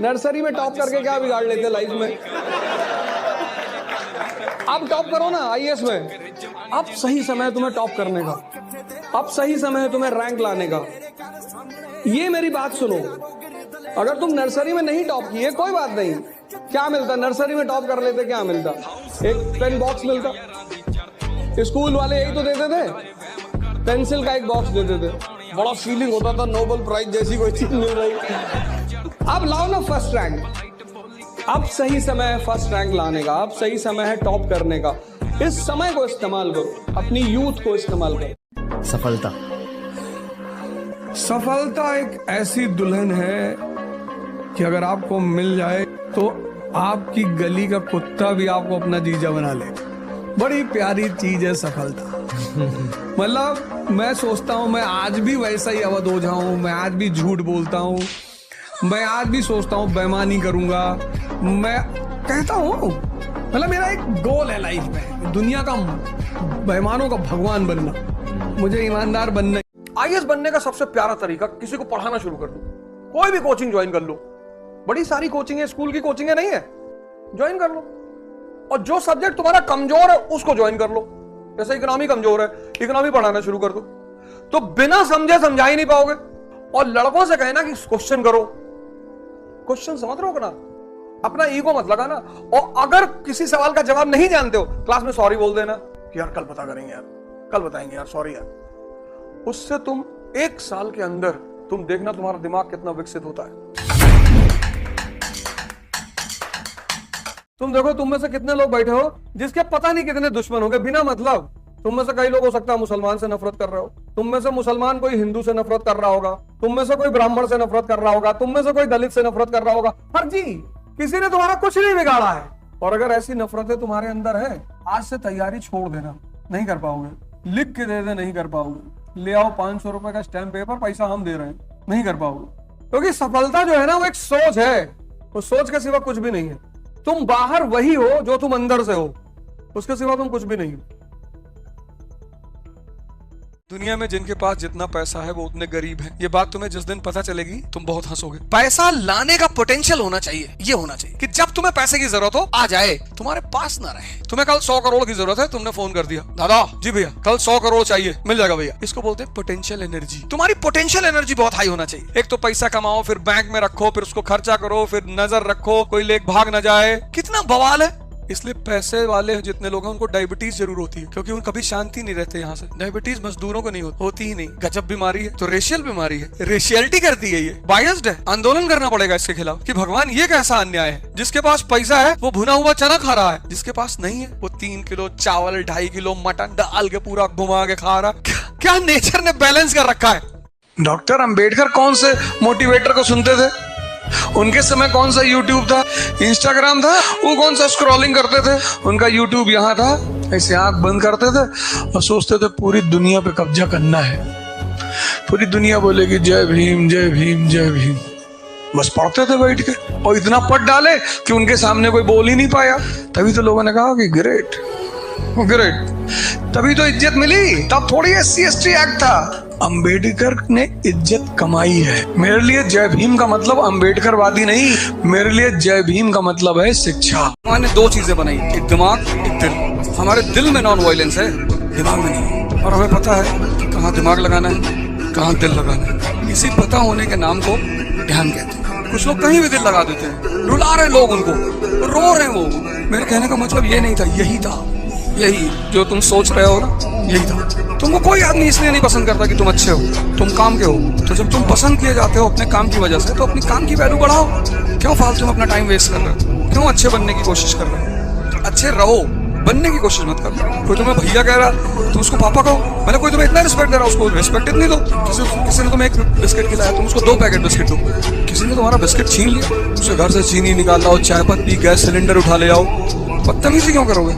Nursery में top करके क्या बिगाड़ लेते लाइफ में? आप टॉप करो ना आईएएस में। अब सही समय है तुम्हें टॉप करने का, अब सही समय है तुम्हें रैंक लाने का। ये मेरी बात सुनो, अगर तुम नर्सरी में नहीं टॉप किए कोई बात नहीं, क्या मिलता? नर्सरी में टॉप कर लेते क्या मिलता? एक पेन बॉक्स मिलता। स्कूल वाले यही तो देते थे, पेंसिल का एक बॉक्स देते थे, बड़ा फीलिंग होता था नोबेल प्राइज जैसी कोई चीज मिल रही। अब लाओ ना फर्स्ट रैंक, अब सही समय है फर्स्ट रैंक लाने का, अब सही समय है टॉप करने का। इस समय को इस्तेमाल करो, अपनी यूथ को इस्तेमाल करो। सफलता एक ऐसी दुल्हन है कि अगर आपको मिल जाए तो आपकी गली का कुत्ता भी आपको अपना जीजा बना ले। बड़ी प्यारी चीज है सफलता। मतलब मैं सोचता हूँ मैं आज भी वैसा ही अवध हो जाऊं, मैं आज भी झूठ बोलता हूँ, मैं आज भी सोचता हूँ बेईमानी करूंगा, मैं कहता हूँ मतलब मेरा एक गोल है लाइफ में, दुनिया का बेईमानों का भगवान बनना, मुझे ईमानदार बनना। आईएएस बनने का सबसे प्यारा तरीका, किसी को पढ़ाना शुरू कर दो, कोई भी कोचिंग ज्वाइन कर लो, बड़ी सारी कोचिंग है, स्कूल की कोचिंग है नहीं है, ज्वाइन कर लो। और जो सब्जेक्ट तुम्हारा कमजोर है उसको ज्वाइन कर लो। जैसे इकोनॉमी कमजोर है, इकोनॉमी पढ़ाना शुरू कर दो, तो बिना समझे समझा ही नहीं पाओगे। और लड़कों से कहना कि क्वेश्चन करो, क्वेश्चन समझ रहे हो ना, अपना ईगो मत लगाना। और अगर किसी सवाल का जवाब नहीं जानते हो, क्लास में सॉरी बोल देना कि यार कल पता करेंगे यार, कल बताएंगे यार, सॉरी यार। उससे तुम 1 साल के अंदर तुम देखना तुम्हारा दिमाग कितना विकसित होता है। तुम देखो तुम में से कितने लोग बैठे हो जिसके पता नहीं कितने दुश्मन होंगे बिना मतलब। तुम में से कई लोग हो सकता है मुसलमान से नफरत कर रहे हो, तुम में से मुसलमान कोई हिंदू से नफरत कर रहा होगा, तुम में से कोई ब्राह्मण से नफरत कर रहा होगा, तुम में से कोई दलित से नफरत कर रहा होगा। फर्जी, किसी ने तुम्हारा कुछ नहीं बिगाड़ा है। और अगर ऐसी नफरतें तुम्हारे अंदर है, आज से तैयारी छोड़ देना, नहीं कर पाओगे। लिख के दे दे, नहीं कर पाओगे। ले आओ 500 रुपए का स्टैम्प पेपर, पैसा हम दे रहे हैं, नहीं कर पाओगे। क्योंकि सफलता जो है ना वो एक सोच है, उस सोच के सिवा कुछ भी नहीं है। तुम बाहर वही हो जो तुम अंदर से हो, उसके सिवा तुम कुछ भी नहीं हो। दुनिया में जिनके पास जितना पैसा है वो उतने गरीब हैं। ये बात तुम्हें जिस दिन पता चलेगी तुम बहुत हंसोगे। पैसा लाने का पोटेंशियल होना चाहिए, ये होना चाहिए कि जब तुम्हें पैसे की जरूरत हो आ जाए, तुम्हारे पास ना रहे। तुम्हें कल 100 करोड़ की जरूरत है, तुमने फोन कर दिया, दादा जी भैया कल 100 करोड़ चाहिए, मिल जाएगा भैया। इसको बोलते हैं पोटेंशियल एनर्जी। तुम्हारी पोटेंशियल एनर्जी बहुत हाई होना चाहिए। एक तो पैसा कमाओ, फिर बैंक में रखो, फिर उसको खर्चा करो, फिर नजर रखो कोई लेक भाग ना जाए। कितना बवाल है। इसलिए पैसे वाले जितने लोग हैं उनको डायबिटीज जरूर होती है, क्योंकि उन कभी शांति नहीं रहते। यहाँ से डायबिटीज मजदूरों को नहीं होती ही नहीं। गजब बीमारी है, तो रेशियल बीमारी है, रेशियलिटी करती है, ये बायस्ड है। आंदोलन करना पड़ेगा इसके खिलाफ कि भगवान ये कैसा अन्याय है। जिसके पास पैसा है वो भुना हुआ चना खा रहा है, जिसके पास नहीं है वो 3 किलो चावल 2.5 किलो मटन डाल के पूरा घुमा के खा रहा। क्या नेचर ने बैलेंस कर रखा है। डॉक्टर अंबेडकर कौन से मोटिवेटर को सुनते थे? उनके समय कौन सा यूट्यूब था, इंस्टाग्राम था? वो कौन सा स्क्रॉलिंग करते थे? उनका यूट्यूब यहाँ था, ऐसे आंख बंद करते थे और सोचते थे पूरी दुनिया पे कब्जा करना है, पूरी दुनिया बोलेगी जय भीम जय भीम जय भीम। बस पढ़ते थे बैठ के, और इतना पढ़ डाले कि उनके सामने कोई बोल ही नहीं पाया। तभी तो लोगों ने कहा कि ग्रेट ग्रेट, तभी तो इज्जत मिली। तब थोड़ी SC/ST एक्ट था, अंबेडकर ने इज्जत कमाई है। मेरे लिए जय भीम का मतलब अंबेडकरवादी नहीं, मेरे लिए जय भीम का मतलब है शिक्षा। भगवान ने 2 चीजें बनाई, एक दिमाग एक दिल। हमारे दिल में नॉन वायलेंस है, दिमाग में नहीं। और हमें पता है कि कहाँ दिमाग लगाना है, कहाँ दिल लगाना है। इसी पता होने के नाम को ध्यान कहते हैं। कुछ लोग कहीं भी दिल लगा देते हैं, रुला रहे लोग उनको, रो रहे वो। मेरे कहने का मतलब ये नहीं था, यही था, यही जो तुम सोच रहे हो ना, यही था। तुमको कोई आदमी इसलिए नहीं पसंद करता कि तुम अच्छे हो, तुम काम के हो। तो जब तुम पसंद किए जाते हो अपने काम की वजह से, तो अपनी काम की वैल्यू बढ़ाओ। क्यों फालतू में अपना टाइम वेस्ट कर रहे हो? क्यों अच्छे बनने की कोशिश कर रहे हो? अच्छे रहो, बनने की कोशिश मत करो। कोई तुम्हें भैया कह रहा तुम उसको पापा कहो, मतलब कोई तुम्हें इतना रिस्पेक्ट दे रहा उसको रिस्पेक्ट इतनी दो। किसी ने तुम्हें 1 बिस्किट खिलाया, तुम उसको 2 पैकेट बिस्किट दो। किसी ने तुम्हारा बिस्किट छीन लिया, उसे घर से चीनी निकाल लाओ, चाय पत्ती गैस सिलेंडर उठा ले आओ, बदतमीजी क्यों करोगे?